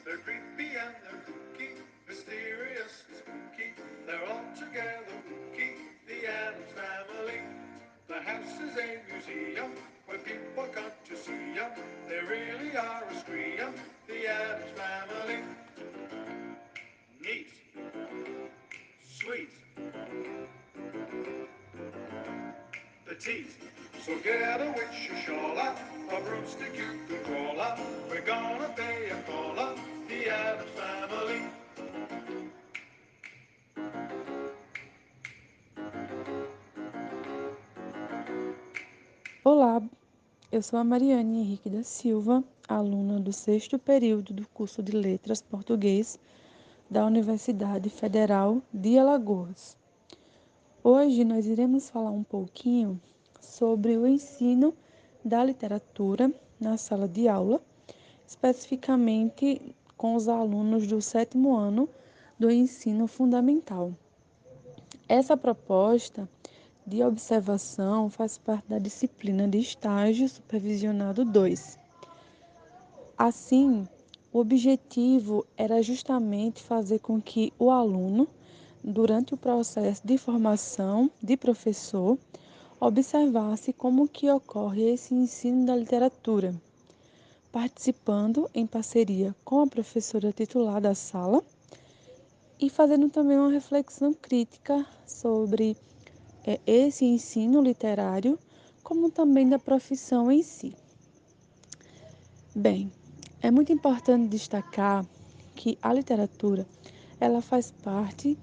They're creepy and they're kooky, mysterious and spooky. They're all together kooky, the Addams Family. The house is a museum where people come to see 'em. They really are a scream, the Addams Family. Neat, sweet, petite. So get a witch, a shawler, a broomstick you can crawl up. We're gonna pay a call up, the Addams Family. Olá, eu sou a Mariane Henrique da Silva, aluna do sexto período do curso de Letras Português da Universidade Federal de Alagoas. Hoje nós iremos falar um pouquinho sobre o ensino da literatura na sala de aula, especificamente com os alunos do sétimo ano do ensino fundamental. Essa proposta de observação faz parte da disciplina de estágio supervisionado 2. Assim, o objetivo era justamente fazer com que o aluno, durante o processo de formação de professor, observasse como que ocorre esse ensino da literatura, participando em parceria com a professora titular da sala e fazendo também uma reflexão crítica sobre esse ensino literário, como também da profissão em si. Bem, é muito importante destacar que a literatura ela faz parte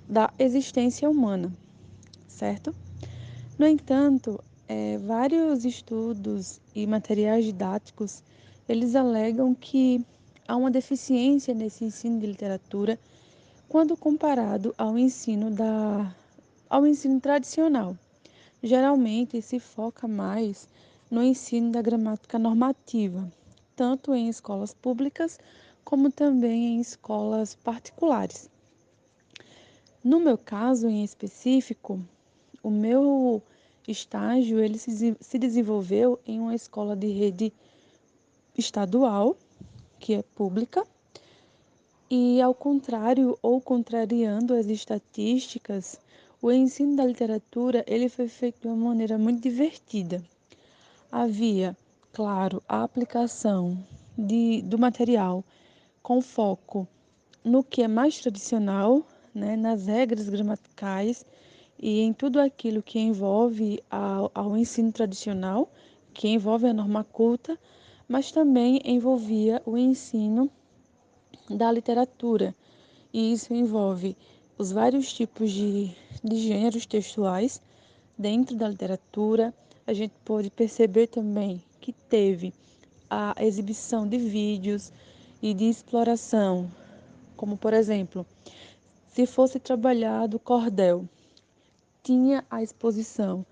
da existência humana, certo? No entanto, vários estudos e materiais didáticos eles alegam que há uma deficiência nesse ensino de literatura quando comparado ao ensino tradicional. Geralmente se foca mais no ensino da gramática normativa, tanto em escolas públicas como também em escolas particulares. No meu caso em específico, o meu estágio ele se desenvolveu em uma escola de rede estadual, que é pública, e ao contrário ou contrariando as estatísticas, o ensino da literatura ele foi feito de uma maneira muito divertida. Havia, claro, a aplicação do material com foco no que é mais tradicional, né, nas regras gramaticais e em tudo aquilo que envolve ao ensino tradicional, que envolve a norma culta, mas também envolvia o ensino da literatura. E isso envolve os vários tipos de gêneros textuais dentro da literatura. A gente pode perceber também que teve a exibição de vídeos e de exploração, como por exemplo, se fosse trabalhado cordel, tinha a exposição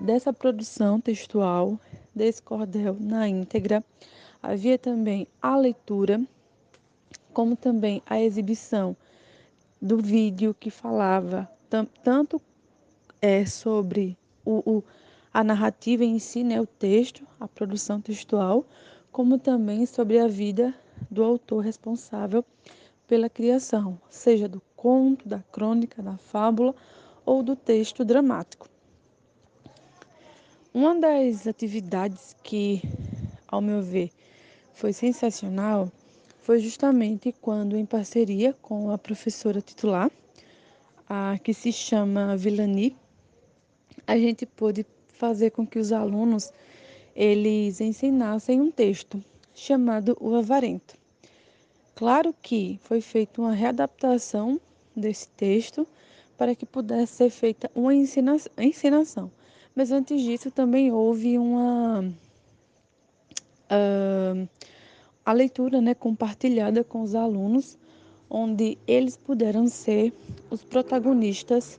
dessa produção textual, desse cordel na íntegra. Havia também a leitura, como também a exibição do vídeo que falava tanto sobre a narrativa em si, né, o texto, a produção textual, como também sobre a vida do autor responsável pela criação, seja do conto, da crônica, da fábula ou do texto dramático. Uma das atividades que, ao meu ver, foi sensacional foi justamente quando, em parceria com a professora titular, a que se chama Vilani, a gente pôde fazer com que os alunos eles ensinassem um texto chamado O Avarento. Claro que foi feita uma readaptação desse texto para que pudesse ser feita uma encenação. Mas antes disso também houve a leitura, né, compartilhada com os alunos, onde eles puderam ser os protagonistas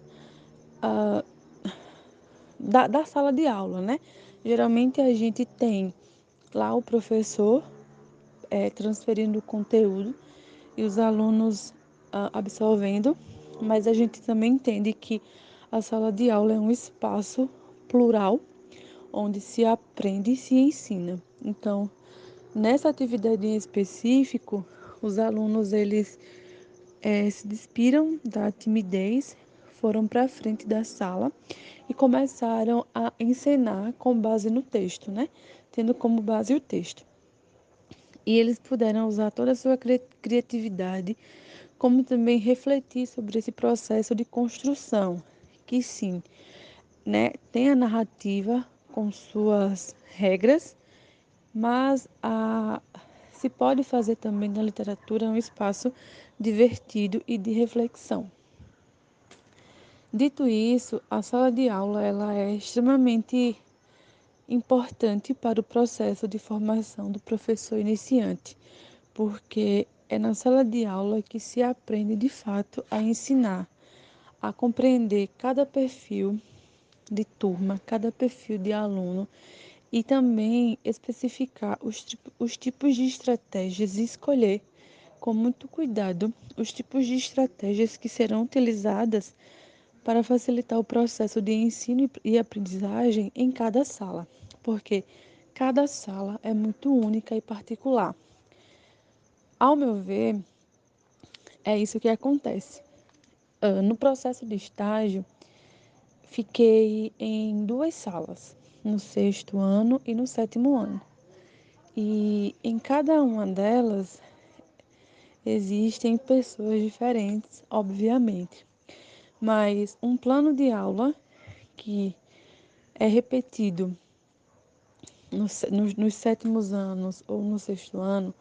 da sala de aula, né? Geralmente a gente tem lá o professor transferindo o conteúdo e os alunos absorvendo, mas a gente também entende que a sala de aula é um espaço plural onde se aprende e se ensina. Então, nessa atividade em específico, os alunos eles se despiram da timidez, foram para a frente da sala e começaram a encenar com base no texto, né? Tendo como base o texto. E eles puderam usar toda a sua criatividade, como também refletir sobre esse processo de construção, que sim, né, tem a narrativa com suas regras, mas se pode fazer também na literatura um espaço divertido e de reflexão. Dito isso, a sala de aula ela é extremamente importante para o processo de formação do professor iniciante, porque é na sala de aula que se aprende de fato a ensinar, a compreender cada perfil de turma, cada perfil de aluno e também especificar os tipos de estratégias e escolher com muito cuidado os tipos de estratégias que serão utilizadas para facilitar o processo de ensino e aprendizagem em cada sala, porque cada sala é muito única e particular. Ao meu ver, é isso que acontece. No processo de estágio, fiquei em duas salas, no sexto ano e no sétimo ano. E em cada uma delas existem pessoas diferentes, obviamente, mas um plano de aula que é repetido nos sétimos anos ou no sexto ano,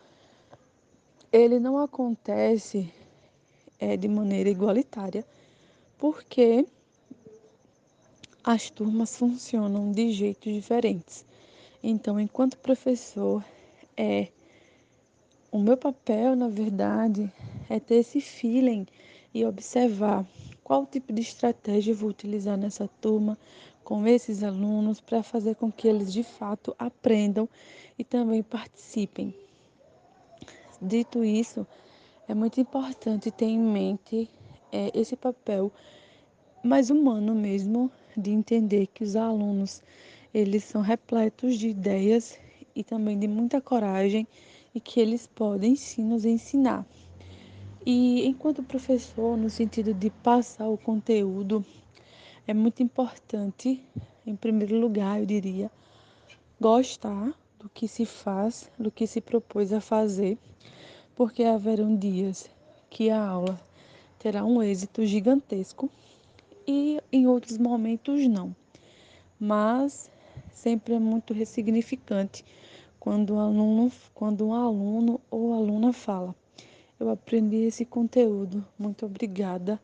ele não acontece de maneira igualitária, porque as turmas funcionam de jeitos diferentes. Então, enquanto professor, o meu papel, na verdade, é ter esse feeling e observar qual tipo de estratégia eu vou utilizar nessa turma com esses alunos para fazer com que eles de fato aprendam e também participem. Dito isso, é muito importante ter em mente esse papel mais humano mesmo, de entender que os alunos eles são repletos de ideias e também de muita coragem e que eles podem sim nos ensinar. E enquanto professor, no sentido de passar o conteúdo, é muito importante, em primeiro lugar, eu diria, gostar do que se faz, do que se propôs a fazer, porque haverão dias que a aula terá um êxito gigantesco e em outros momentos não. Mas sempre é muito ressignificante quando um aluno ou aluna fala: eu aprendi esse conteúdo, muito obrigada.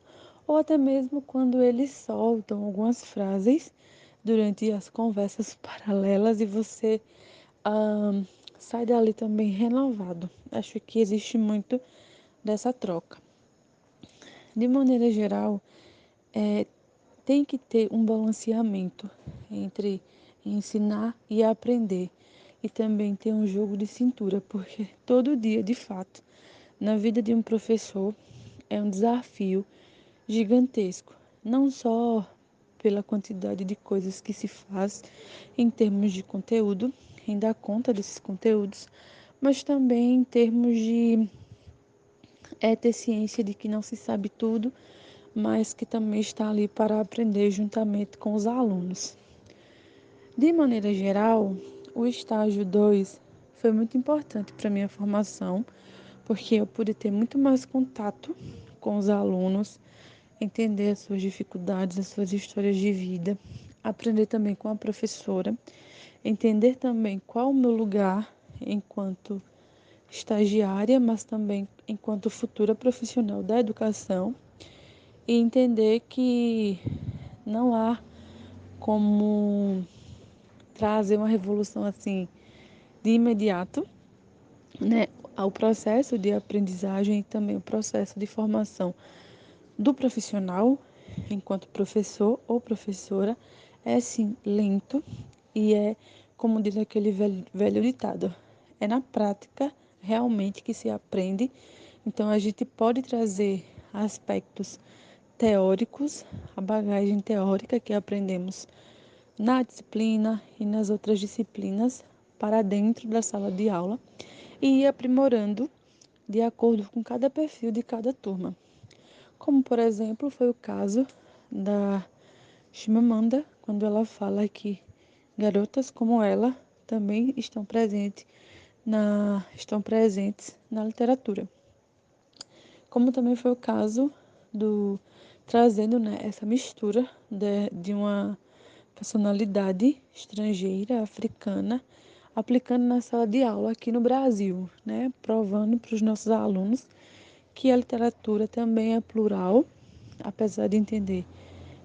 Ou até mesmo quando eles soltam algumas frases durante as conversas paralelas e você ah, sai dali também renovado. Acho que existe muito dessa troca. De maneira geral, tem que ter um balanceamento entre ensinar e aprender. E também ter um jogo de cintura, porque todo dia, de fato, na vida de um professor é um desafio gigantesco. Não só pela quantidade de coisas que se faz em termos de conteúdo, em dar conta desses conteúdos, mas também em termos de ter ciência de que não se sabe tudo, mas que também está ali para aprender juntamente com os alunos. De maneira geral, o estágio 2 foi muito importante para a minha formação, porque eu pude ter muito mais contato com os alunos, entender as suas dificuldades, as suas histórias de vida, aprender também com a professora, entender também qual o meu lugar enquanto estagiária, mas também enquanto futura profissional da educação, e entender que não há como trazer uma revolução assim de imediato, né? Ao processo de aprendizagem e também o processo de formação do profissional, enquanto professor ou professora, é sim lento e como diz aquele velho ditado, é na prática realmente que se aprende. Então a gente pode trazer aspectos teóricos, a bagagem teórica que aprendemos na disciplina e nas outras disciplinas para dentro da sala de aula e ir aprimorando de acordo com cada perfil de cada turma. Como, por exemplo, foi o caso da Chimamanda, quando ela fala que garotas como ela também estão presentes na literatura. Como também foi o caso do trazendo, né, essa mistura de uma personalidade estrangeira, africana, aplicando na sala de aula aqui no Brasil, né, provando para os nossos alunos que a literatura também é plural, apesar de entender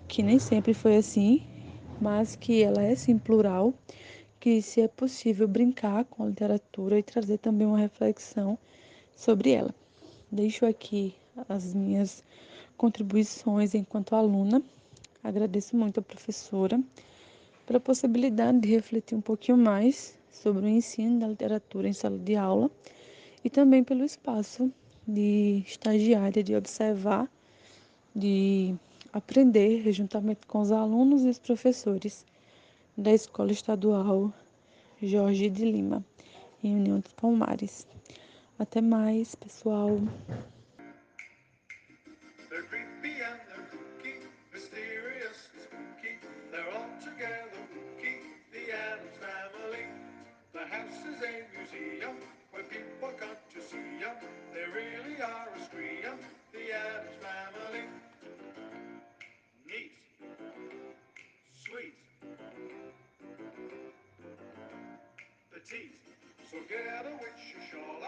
que nem sempre foi assim, mas que ela é sim plural, que se é possível brincar com a literatura e trazer também uma reflexão sobre ela. Deixo aqui as minhas contribuições enquanto aluna. Agradeço muito à professora pela possibilidade de refletir um pouquinho mais sobre o ensino da literatura em sala de aula e também pelo espaço de estagiária, de observar, de aprender juntamente com os alunos e os professores da Escola Estadual Jorge de Lima, em União dos Palmares. Até mais, pessoal! They're creepy and they're kooky, mysterious and spooky. They're all together kooky, the Addams Family. The house is a museum where people come to see them. They really are a scream, the Addams Family. Neat, sweet, petite. So get a witch, a shawl,